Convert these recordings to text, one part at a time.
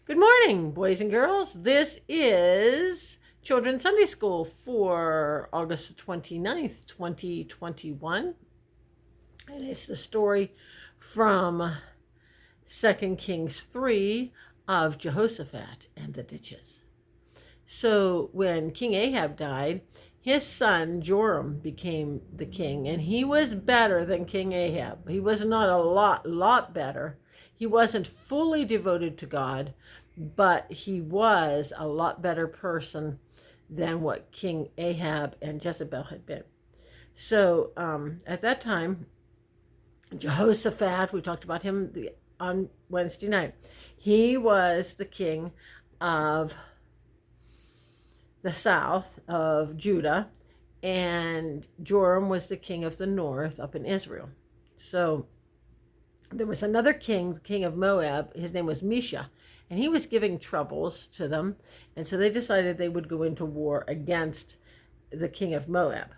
Good morning, boys and girls. This is Children's Sunday School for August 29th, 2021. And it's the story from 2 Kings 3 of Jehoshaphat and the ditches. So when King Ahab died, his son Joram became the king, and he was better than King Ahab. He was not a lot better. He wasn't fully devoted to God, but he was a lot better person than what King Ahab and Jezebel had been. So at that time, Jehoshaphat, we talked about him on Wednesday night, he was the king of the south of Judah, and Joram was the king of the north up in Israel. So there was another king, the king of Moab. His name was Misha, and he was giving troubles to them, and so they decided they would go into war against the king of Moab.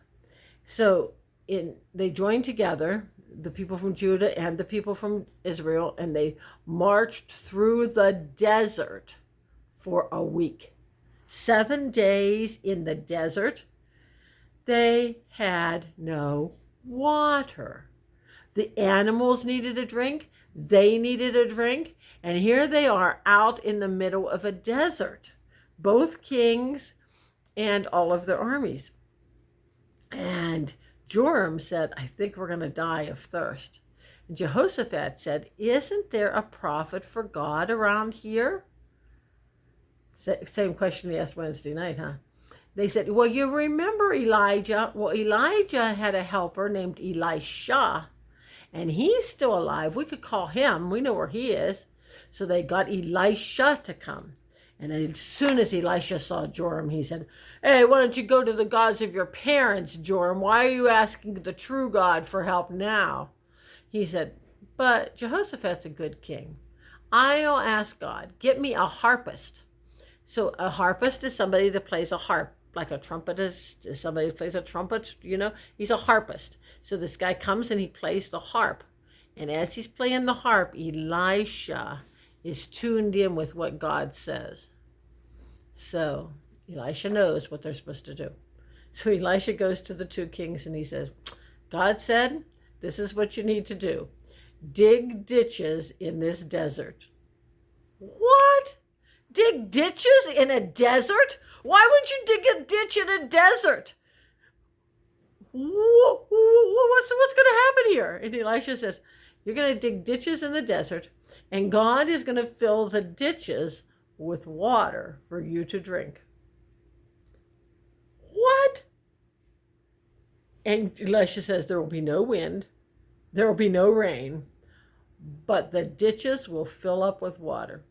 So they joined together, the people from Judah and the people from Israel, and they marched through the desert for a week. 7 days in the desert. They had no water. The animals needed a drink. They needed a drink. And here they are out in the middle of a desert, both kings and all of their armies. And Joram said, I think we're going to die of thirst. And Jehoshaphat said, isn't there a prophet for God around here? Same question they asked Wednesday night, huh? They said, well, you remember Elijah? Well, Elijah had a helper named Elisha, and he's still alive. We could call him. We know where he is. So they got Elisha to come. And as soon as Elisha saw Joram, he said, hey, why don't you go to the gods of your parents, Joram? Why are you asking the true God for help now? He said, but Jehoshaphat's a good king. I'll ask God, get me a harpist. So a harpist is somebody that plays a harp, like a trumpetist is somebody who plays a trumpet, he's a harpist. So this guy comes and he plays the harp. And as he's playing the harp, Elisha is tuned in with what God says. So Elisha knows what they're supposed to do. So Elisha goes to the two kings and he says, God said, this is what you need to do. Dig ditches in this desert. What? Dig ditches in a desert? Why would you dig a ditch in a desert? What's going to happen here? And Elisha says, you're going to dig ditches in the desert, and God is going to fill the ditches with water for you to drink. What? And Elisha says, there will be no wind, there will be no rain, but the ditches will fill up with water.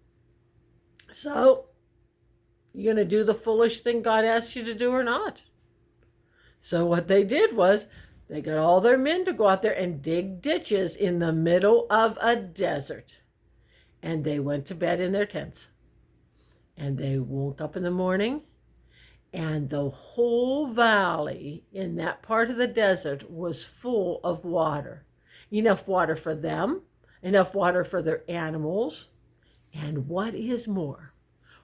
So, you going to do the foolish thing God asked you to do or not? So what they did was they got all their men to go out there and dig ditches in the middle of a desert. And they went to bed in their tents. And they woke up in the morning, and the whole valley in that part of the desert was full of water. Enough water for them, enough water for their animals. And what is more,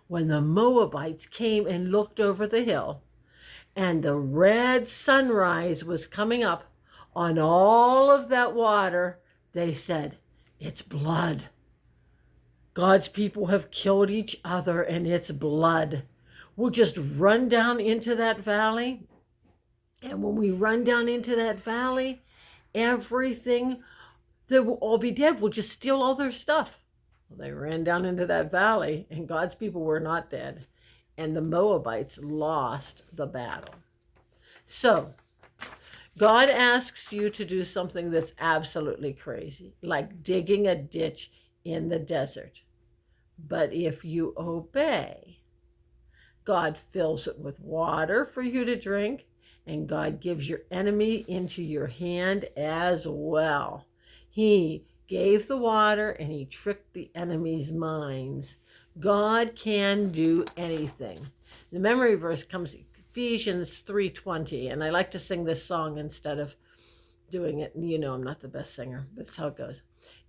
when the Moabites came and looked over the hill, and the red sunrise was coming up on all of that water, they said, it's blood. God's people have killed each other, and it's blood. We'll just run down into that valley. And when we run down into that valley, everything, they will all be dead. We'll just steal all their stuff. Well, they ran down into that valley, and God's people were not dead. And the Moabites lost the battle. So, God asks you to do something that's absolutely crazy, like digging a ditch in the desert. But if you obey, God fills it with water for you to drink, and God gives your enemy into your hand as well. He gave the water, and he tricked the enemy's minds. God can do anything. The memory verse comes Ephesians 3:20, and I like to sing this song instead of doing it. I'm not the best singer, but that's how it goes.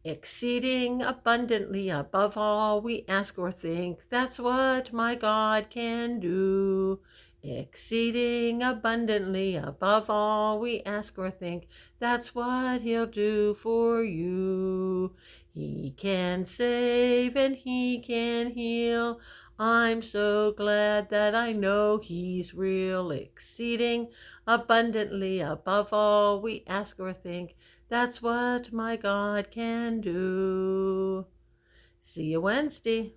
exceeding abundantly above all we ask or think. That's what my God can do. Exceeding abundantly above all we ask or think. That's what he'll do for you. He can save and he can heal. I'm so glad that I know he's real. Exceeding abundantly above all we ask or think. That's what my God can do. See you Wednesday.